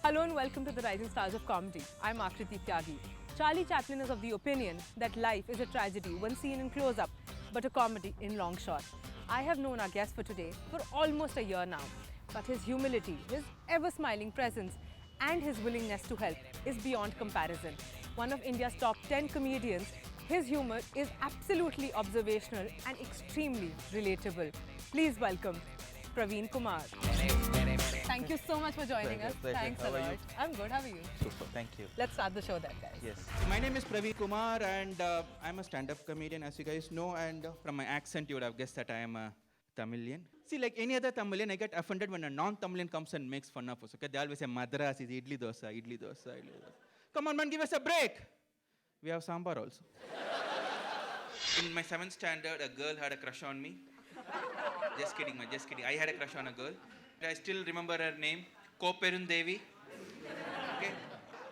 Hello and welcome to the Rising Stars of Comedy. I'm Akriti Tyagi. Charlie Chaplin is of the opinion that life is a tragedy when seen in close-up, but a comedy in long shot. I have known our guest for today for almost a year now, but his humility, his ever-smiling presence, and his willingness to help is beyond comparison. One of India's top 10 comedians, his humor is absolutely observational and extremely relatable. Please welcome Praveen Kumar. Thank you so much for joining us. Pleasure. Thanks How a are lot. you? I'm good. How are you? Super, thank you. Let's start the show then, guys. Yes. My name is Praveen Kumar and I'm a stand-up comedian, as you guys know, and from my accent you would have guessed that I am a Tamilian. See, like any other Tamilian, I get offended when a non-Tamilian comes and makes fun of us. Okay, they always say Madras is idli dosa, idli dosa, idli dosa. Come on, man, give us a break. We have sambar also. In my 7th standard, a girl had a crush on me. Just kidding, man, just kidding. I had a crush on a girl. I still remember her name, Koperun Devi. Okay.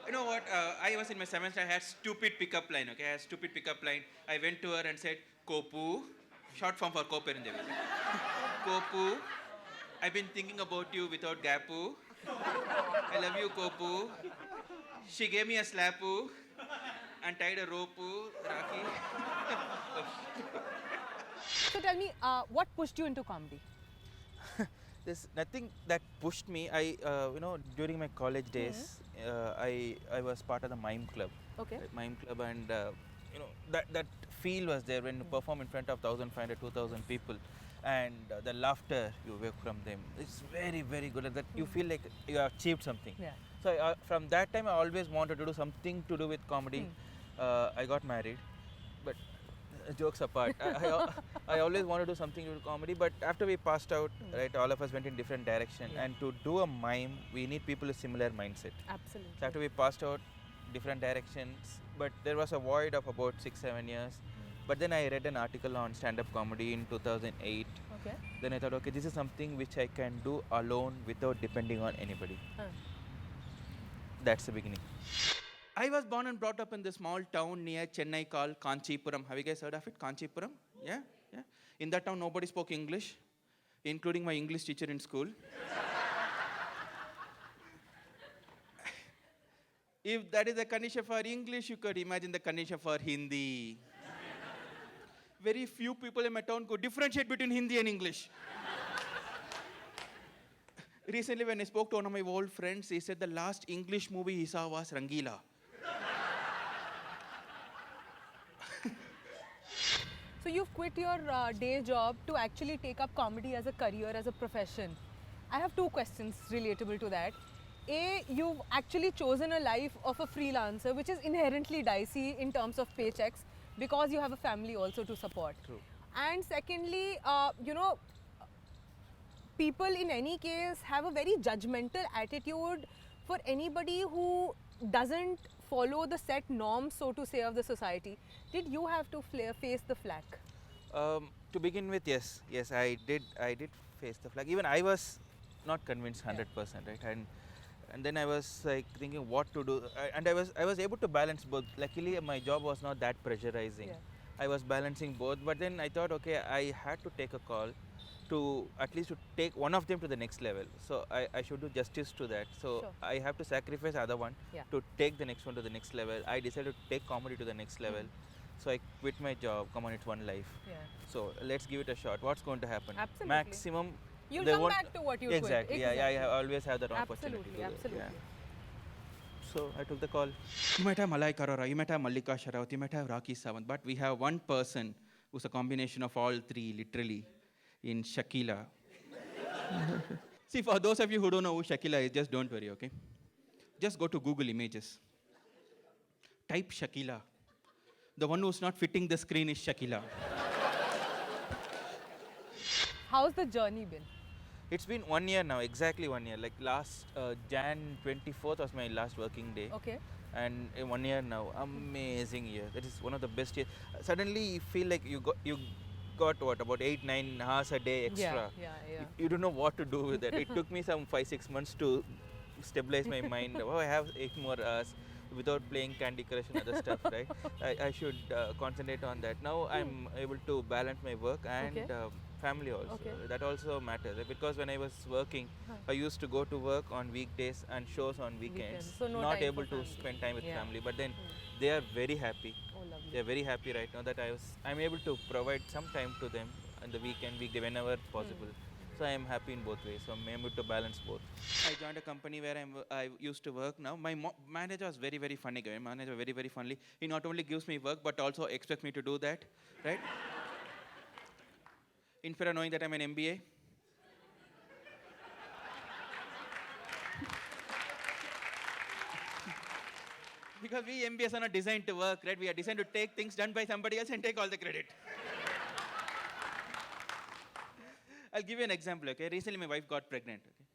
You know what? I was in my 7th standard, I had stupid pickup line, okay? I had stupid pickup line. I went to her and said, Kopu, short form for Koperun Devi. Kopu, I've been thinking about you without Gapu. I love you, Kopu. She gave me a slapu and tied a rope, Raki. So tell me, what pushed you into comedy? There's nothing that pushed me. During my college days, I was part of the mime club. Okay. Mime club, and that feel was there when you perform in front of 1,500, 2,000 people, and the laughter you wake from them. It's very, very good. That you feel like you have achieved something. Yeah. So from that time, I always wanted to do something to do with comedy. I got married, but jokes apart, I always wanted to do something to do with comedy. But after we passed out, right, all of us went in different direction. Yeah. And to do a mime, we need people with similar mindset. Absolutely. So after we passed out, different directions. But there was a void of about 6-7 years. But then I read an article on stand-up comedy in 2008. Okay. Then I thought, okay, this is something which I can do alone without depending on anybody. That's the beginning. I was born and brought up in this small town near Chennai called Kanchipuram. Have you guys heard of it? Kanchipuram? Yeah? Yeah. In that town, nobody spoke English, including my English teacher in school. If that is the condition for English, you could imagine the condition for Hindi. Very few people in my town could differentiate between Hindi and English. Recently, when I spoke to one of my old friends, he said the last English movie he saw was Rangila. So you've quit your day job to actually take up comedy as a career, as a profession. I have two questions relatable to that. A, you've actually chosen a life of a freelancer, which is inherently dicey in terms of paychecks because you have a family also to support. True. And secondly, people in any case have a very judgmental attitude for anybody who doesn't follow the set norms, so to say, of the society. Did you have to face the flack? To begin with, yes, I did face the flag. Even I was not convinced 100%, right? And then I was like thinking what to do, and I was able to balance both. Luckily, my job was not that pressurizing. Yeah. I was balancing both, but then I thought, okay, I had to take a call to at least to take one of them to the next level. So I should do justice to that. So Sure. I have to sacrifice the other one Yeah. to take the next one to the next level. I decided to take comedy to the next level. So I quit my job. Come on, it's one life. Yeah. So let's give it a shot. What's going to happen? Absolutely. Maximum. You'll they come won't- back to what you exactly. quit. Yeah, I always have that opportunity. Absolutely, to do it, absolutely. yeah. So I took the call. You might have Malai Karora, you might have Mallika Sharawat, you might have Raki Sawant, but we have one person who's a combination of all three, literally, in Shakila. See, for those of you who don't know who Shakila is, just don't worry, okay? Just go to Google Images. Type Shakila. The one who's not fitting the screen is Shakila. How's the journey been? It's been 1 year now, exactly 1 year. Like last Jan 24th was my last working day. Okay. And in 1 year now, amazing year. That is one of the best years. Suddenly you feel like you got what, about 8-9 hours a day extra. Yeah. You don't know what to do with it. It took me some 5-6 months to stabilize my mind. Oh, I have 8 more hours without playing Candy Crush and other stuff, right? I should concentrate on that. Now I'm able to balance my work and Okay. family also. Okay. That also matters, because when I was working, I used to go to work on weekdays and shows on weekends. So no not time able for to family. spend time with Yeah. family. But then they are very happy. Oh, lovely. They are very happy right now that I'm able to provide some time to them on the weekend, weekday, whenever possible. So I am happy in both ways. So I'm able to balance both. I joined a company where I used to work now. My manager was very, very funny guy. My manager very, very funny. He not only gives me work, but also expects me to do that, right? Instead of knowing that I'm an MBA. Because we MBAs are not designed to work, right? We are designed to take things done by somebody else and take all the credit. I'll give you an example, okay? Recently, my wife got pregnant, okay?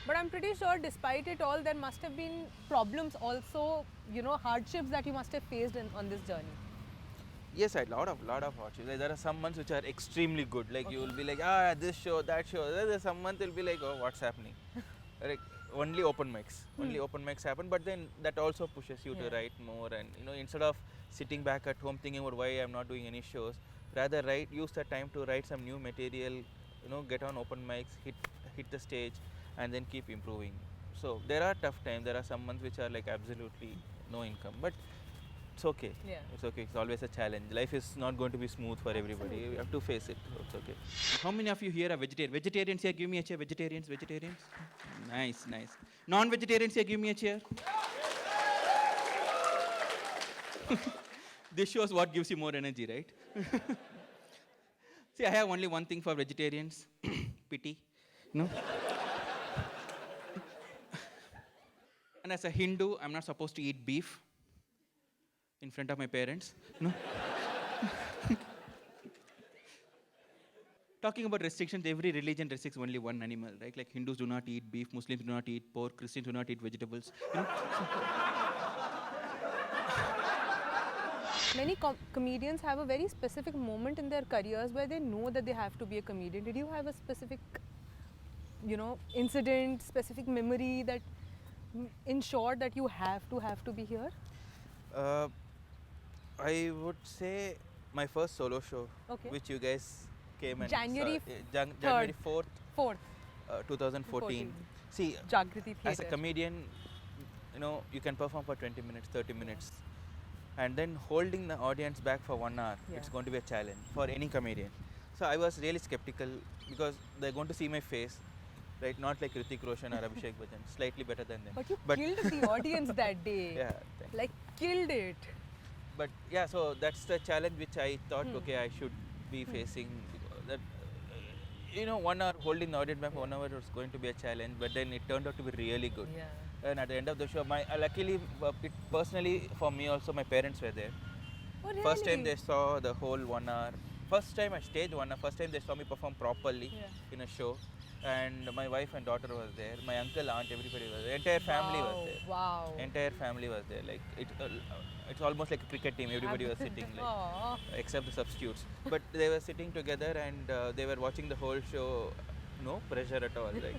But I'm pretty sure despite it all, there must have been problems also, hardships that you must have faced on this journey. Yes, a lot of hardships. Like, there are some months which are extremely good. Like you will be like, this show, that show. There's some month will be like, oh, what's happening? Like only open mics. Only open mics happen. But then that also pushes you to write more. And instead of sitting back at home thinking about why I'm not doing any shows, rather use that time to write some new material. Get on open mics, hit the stage, and then keep improving. So there are tough times. There are some months which are like absolutely no income. But it's okay. Yeah. It's okay. It's always a challenge. Life is not going to be smooth for everybody. You have to face it. So it's okay. How many of you here are vegetarian? Vegetarians here, give me a chair. Vegetarians. Nice. Non-vegetarians here, give me a chair. This shows what gives you more energy, right? See, I have only one thing for vegetarians. Pity. No? And as a Hindu, I'm not supposed to eat beef in front of my parents. Talking about restrictions, every religion restricts only one animal, right? Like Hindus do not eat beef, Muslims do not eat pork, Christians do not eat vegetables. Many comedians have a very specific moment in their careers where they know that they have to be a comedian. Did you have a specific, incident, specific memory that ensured that you have to be here? I would say my first solo show, Okay. which you guys came and January saw, January 4th, 4th, 2014. See, Jagriti as a Theatre. comedian, you can perform for 20 minutes, 30 minutes. And then holding the audience back for 1 hour, it's going to be a challenge for any comedian. So I was really skeptical because they're going to see my face, right? Not like Hrithik Roshan or Abhishek Bachchan, slightly better than them. But you killed the audience that day. Yeah, thanks. Like, killed it. But yeah, so that's the challenge which I thought, okay, I should be facing. That 1 hour holding the audience back for 1 hour was going to be a challenge, but then it turned out to be really good. Yeah. And at the end of the show, luckily, personally for me also, my parents were there. Oh, really? First time they saw the whole 1 hour. First time I staged 1 hour. First time they saw me perform properly in a show. And my wife and daughter was there. My uncle, aunt, everybody was there. Entire family was there. Wow. Entire family was there. Like it's almost like a cricket team. Everybody was sitting, like, except the substitutes. But they were sitting together and they were watching the whole show. No pressure at all. Like,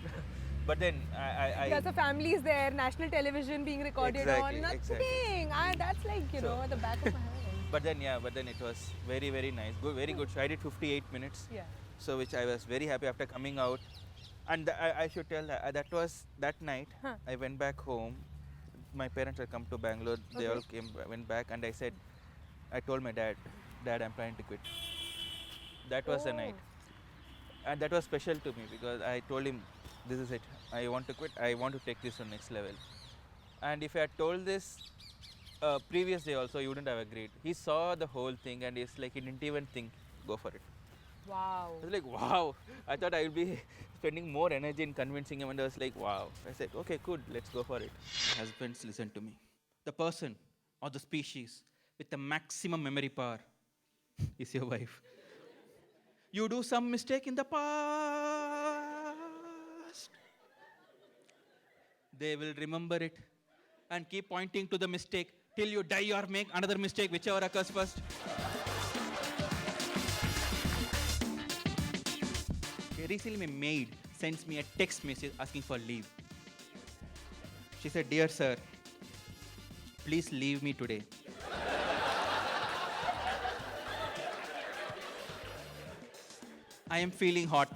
but then I Because the family is there, national television being recorded Exactly, on, nothing. exactly. That's like, So- at the back of my hand. But then it was very, very nice. Good, very good show. I did 58 minutes. Yeah. So which I was very happy after coming out. And I should tell that was that night. I went back home. My parents had come to Bangalore. They all went back, and I told my dad, I'm planning to quit. That was the night. And that was special to me because I told him, this is it. I want to quit. I want to take this to next level. And if I had told this previous day also, he wouldn't have agreed. He saw the whole thing and he's like, he didn't even think, go for it. Wow. I was like, wow. I thought I would be spending more energy in convincing him, and I was like, wow. I said, okay, good, let's go for it. Husbands, listen to me. The person or the species with the maximum memory power is your wife. You do some mistake in the past, they will remember it and keep pointing to the mistake till you die or make another mistake, whichever occurs first. Recently, my maid sends me a text message asking for leave. She said, dear sir, please leave me today. I am feeling hot.